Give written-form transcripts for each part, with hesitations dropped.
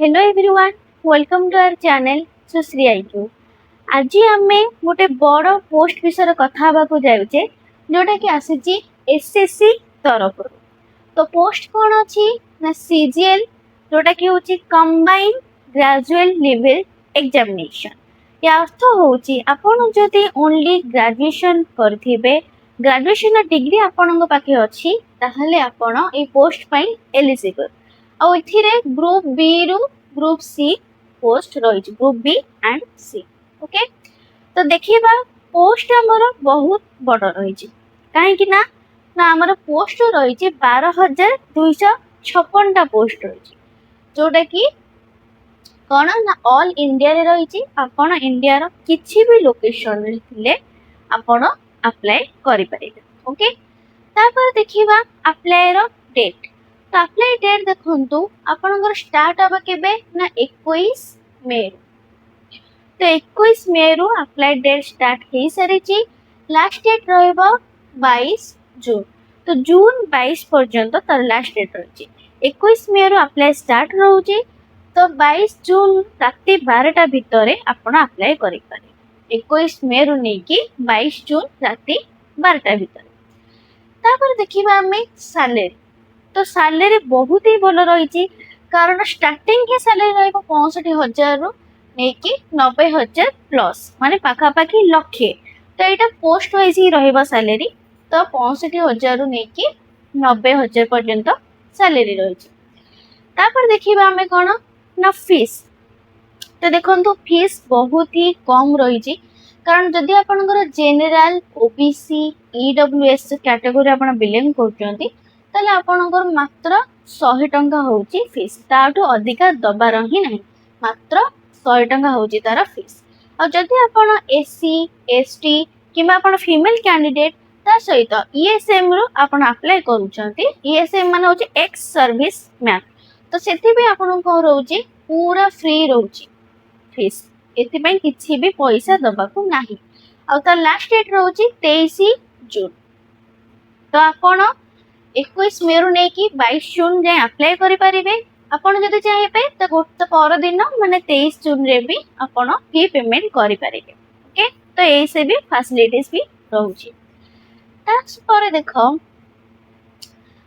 Hello everyone, welcome to our channel Sushri IQ. आज आम गोटे बड़ पोस्ट विषय कथा को जाऊे जोटा कि आसी एसएससी तरफ। तो पोस्ट कौन अच्छी ना सीजीएल जोटा कि हूँ कंबाइंड ग्रेजुएट लेवल एग्जामिनेशन। या अर्थ हूँ आपड़ जदि ओनली ग्रेजुएशन करेंगे ग्रेजुएशन डिग्री आपण पाखे अच्छी ताहले आपण ए पोस्ट पाई एलिजिबल। और ग्रुप बी रु ग्रुप सी पोस्ट रही group B and C. Okay, तो देखिए पोस्ट आमर बहुत बड़ रही कहीं ना आमर पोस्ट रही 12,256 पोस्ट रही जोटा कि कौन ना ऑल इंडिया रे रही। आपण इंडिया रो किछि भी लोकेशन रे थिले आपण अप्लाई करि परिबे। ओके, तापर देखिबा अप्लाई रो डेट। तो अप्लाई डेट देखंतु आपनकर स्टार्ट हबा केबे ना 21 मे। तो 21 मे रु अप्लाई डेट स्टार्ट हे सारिची। लास्ट डेट रहबो 22 जून। तो जून 22 पर्यंत तर लास्ट डेट रही। 21 मे रु अप्लाई स्टार्ट रहउची तो 22 जून राति 12टा भितरे आपण अप्लाई करि पारे। 21 मे रु नेकी 22 जून राति 12टा भितरे। तापर देखिबा हमें सैलरी। तो सैलरी बहुत ही भल रही कारण स्टार्टिंग ही सैलरी रही 65,000 रु नेकी 90,000 प्लस माने पाखापाखि लक्षे। तो यहाँ पोस्ट वाइज ही रही सैलरी। तो 65,000 रु नेकी 90,000 पर्यंत सैलरी रही। तापर देखिबा हमें कौन ना फीस। तो देखो फीस बहुत ही कम रही कारण जदि आपनकर जेनराल ओबीसी ईडब्ल्यूएस कैटेगरी आपण बिलोंग करछंती ताले आपनकर मात्र 100 टंका होची फीस। ताठू अधिका दबार ही नहीं, मात्र 100 टंका होची तार फीस। और जदि आपण एससी एसटी किबा आपण फीमेल कैंडिडेट ता सहित ईएसएम रो आपण अप्लाई करूछंती। ईएसएम माने होची एक्स सर्विस मैन। तो सेति भी आपण को रहउची पूरा फ्री रहउची फीस। एथिपाई किछि भी पैसा दबाकू नाही। और तार लास्ट डेट रहउची 23 जून। तो आपण 21 मे रु नेकी 22 जून जाए अप्लाई करि परिबे। आपण जदि चाहिए तो गोटे पर दिन माने 23 जून रे भी आपण फी पेमेंट करि परिबे। ओके, तो ए से भी फैसिलिटीज भी रहउची। तास पर देखो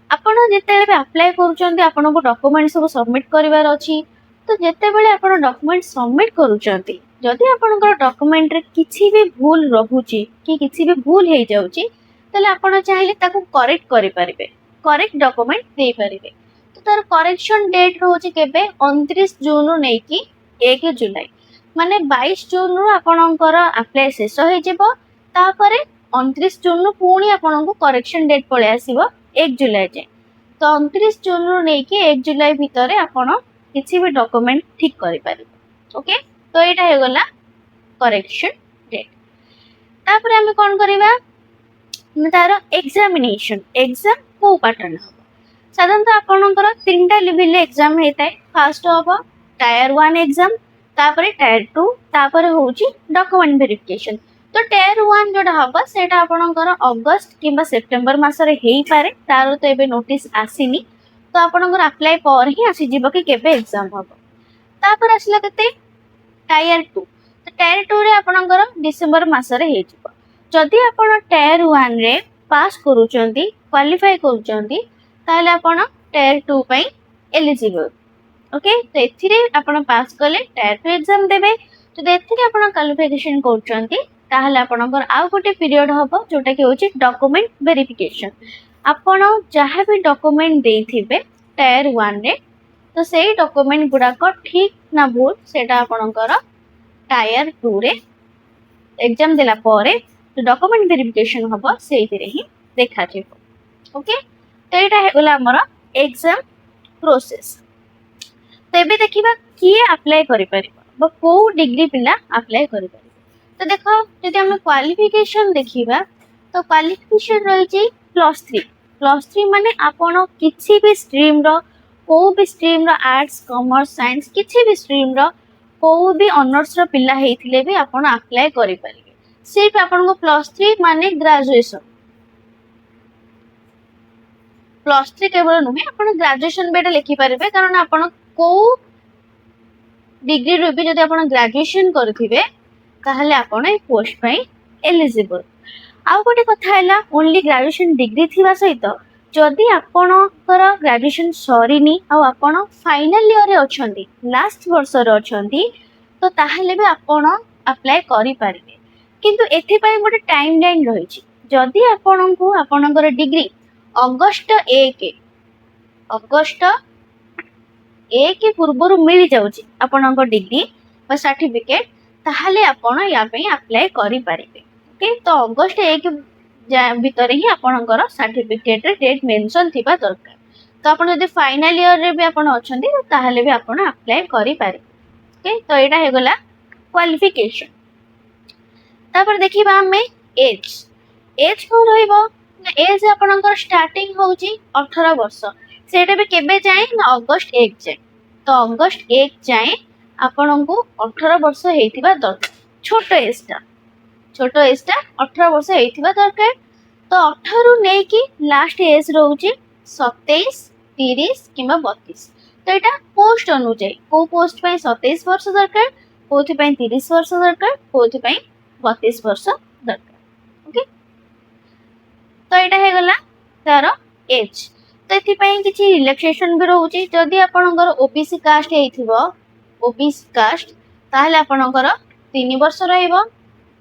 आपण जेते भी अप्लाई करूचंती आपण को डॉक्यूमेंट सब सबमिट करिवार अछि। तो जेते बेले आपण डॉक्यूमेंट सबमिट करूचंती जदि आपनकर डॉक्यूमेंट रे किछि भी भूल रहउची कि किछि भी भूल हे जाउची तले आपण चाहिले ताको करेक्ट करि परिबे, करेक्ट डॉक्यूमेंट दे परिबे। तो तार करेक्शन डेट रहउची केबे 29 जून रु नेकी 1 जुलाई माने 22 जून रु आपनकर अप्लाई शेष हे जेबो। तापरे 29 जून रु पुणी आपनको करेक्शन डेट पळे आसीबो 1 जुलाई जे। तो 29 जून रु नेकी 1 जुलाई भितरे आपण किसी भी डॉक्यूमेंट ठीक करि परिबे। ओके, तो एटा हे गला करेक्शन डेट। तापर हम कोन करिबा तार एग्जामिनेशन। एग्जाम को पैटर्न हो साधारणतः आपनकर तीनटा लेवल एग्जाम हेताय। फर्स्ट हो टायर 1 एग्जाम, तापर टायर 2, तापर होची डॉक्यूमेंट वेरिफिकेशन। तो टायर 1 जोटा हबा सेटा आपनकर अगस्त किबा सितंबर मासरे हेई पारे। तार तो एबे नोटिस आसीनी। तो आपनकर अप्लाई पर ही आसी जीव कि केबे एग्जाम हबो। तापर आसला केते टायर 2। तो टायर 2 रे आपनकर डिसेंबर मासरे हे जीव। जदि आपण टायर 1 रे पास करूचंती क्वालिफाई करूचंती ताले आपण टायर 2 पई एलिजिबल। ओके, तो एथिरे आपण पास कले टायर 2 एग्जाम देबे। जदि एथिरे आपण क्वालिफिकेशन करूचंती ताहले आपनकर आ गोटे पीरियड हबो जोटा कि होची डॉक्यूमेंट वेरिफिकेशन। आपण जहाँ भी डॉक्यूमेंट देथिबे टायर 1 रे तो सेही डॉक्यूमेंट गुडा को ठीक ना भूल सेटा आपनकर टायर 2 रे एग्जाम देला परे तो डॉक्यूमेंट वेरिफिकेशन हबो सेही ही देखा जेबो। ओके, तो एटा हे गला हमर एग्जाम प्रोसेस। तो एबे देखिबा किए अप्लाई करि परिबो बा को डिग्री पिला अप्लाई करि परिबो। तो देखो जदि हम क्वालिफिकेशन देखिबा तो क्वालिफिकेशन रही छी +3। +3 माने आपण किछि भी स्ट्रीम रो को भी स्ट्रीम रो आर्ट्स कॉमर्स साइंस किछि भी स्ट्रीम रो को भी ऑनर्स रो पिला हेथिले भी आपण अप्लाई करि परिबे। सिर्फ आपण को +3 माने ग्रेजुएशन। +3 केवल नुहे आपण ग्रेजुएशन बेटा लिखि परिबे कारण आपण को डिग्री भी जदि आपण ग्रेजुएशन करथिबे ताहले आपण ए पोस्ट पई एलिजिबल। आउ गोटे कथा है ओनली ग्रेजुएशन डिग्री थिबा सहित जदि आपणकर ग्रेजुएशन सरीनी आपण फाइनल ईयर रे अछंती लास्ट वर्ष रे अछंती तो ताहले भी आपण अप्लाई करि पारिबे। किंतु एथि पई गोटे टाइम लाइन रहिछि जदि आपणको आपणकर डिग्री अगस्त 1 पूर्व मिल जाउछि आपणको डिग्री बा सर्टिफिकेट ताहले आपण या पई अप्लाई करि पारिबे। ओके तो अगस्त 1 भितर ही आपणकर सर्टिफिकेट रे डेट मेंशन थिबा दरकार। तो आपण यदि फाइनल ईयर रे भी आपण अछंती ताहले भी आपण अप्लाई करि पारिबे। ओके तो एटा हे गला क्वालिफिकेशन। तापर देखिबा हमें एज को रहइबो ना एज आपणकर स्टार्टिंग होउची 18 वर्ष सेटा भी केबे जाए ना अगस्त 1 जाए। तो अगस्त 1 जाए आपणको 18 वर्ष हेतिबा दरकार। छोट एज टा 18 वर्ष हेतिबा दरकार। तो 18 नै कि लास्ट एज रहउची 27 30 किंबा 32। तो एटा पोस्ट अनुଯାयी को पोस्ट पई 27 वर्ष दरकार कोथि पई 30 वर्ष दरकार कोथि पई 32 वर्ष दरकार। ओके तो एटा हे गला तार एज। तो एथिपाई किछि रिलैक्सेशन भी रहउची जदि आपणकर ओबीसी कास्ट हेथिबो ओबीसी कास्ट ताहले आपणकर 3 वर्ष रहइबो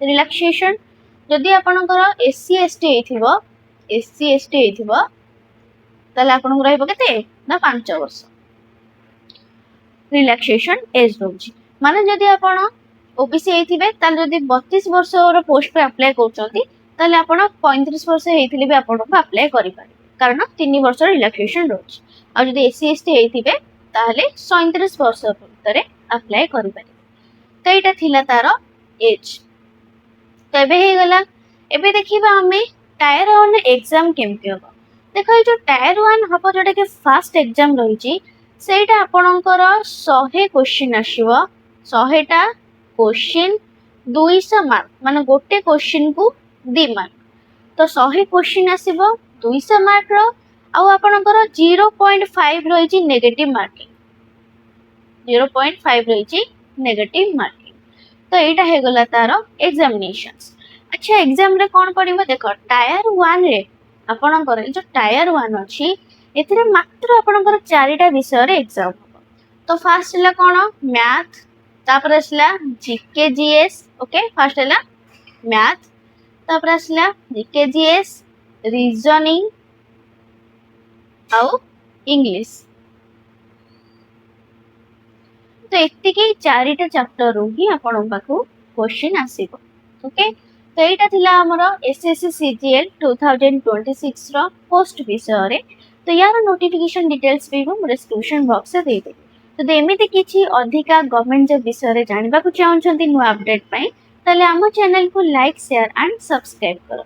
रिलैक्सेशन। जदि आपणकर एससी एसटी हेथिबो ताहले आपणको रहइबो केते ना 5 वर्ष रिलैक्सेशन एज रहउची। माने जदि आपण ओबीसी हेथिबे ताहले जदि 32 वर्ष रो पोस्ट पे अप्लाई करचंती ताहले आपण 35 वर्ष हेथिले भी आपणको अप्लाई करि पारे कारण 3 वर्ष रिलैक्सेशन रोज। आ जदि एससी एसटी हेथिबे ताहले 37 वर्ष भितर अप्लाई करि पारे। तो एटा थिला तार एज। तो एबे हे गला एबे देखिबा हमें टायर 1 एग्जाम केमति हो। देखो जो टायर 1 हबो जोटा के फर्स्ट एग्जाम रहिची सेटा आपणकर 100 क्वेश्चन आसीबो 100 टा क्वेश्चन 200 मार्क माने गोटे क्वेश्चन को 2 मार्क। तो 100 क्वेश्चन आसीबो 200 मार्क रो आउ आपणकर 0.5 रहिची नेगेटिव मार्किंग 0.5 रहिची नेगेटिव मार्किंग। तो एटा हे गला तार एग्जामिनेशंस। अच्छा एग्जाम रे कोन पडिबो देखो टायर 1 रे आपणकर जो टायर 1 अछि एथिरे मात्र आपणकर 4टा विषय रे एग्जाम हो। तो फर्स्ट हला कोन मैथ तापर असला जीके जीएस। ओके फर्स्ट हला मैथ तापर असला जीके जीएस रीजनिंग आउ इंग्लिश। तो एतिके 4टा चैप्टर रो ही आपण पाखु क्वेश्चन आसीबो। ओके तो एटा थिला हमर एसएससी सीजीएल 2026 रो पोस्ट विषय रे। तो यार नोटिफिकेशन डिटेल्स भी हम डिस्क्रिप्शन बॉक्स से दे देबे। तो एमिति किछि अधिका गवर्नमेंट जॉब विषय रे जानबा को चाहछंती नु अपडेट पई ताले हम चैनल को लाइक शेयर एंड सब्सक्राइब करो।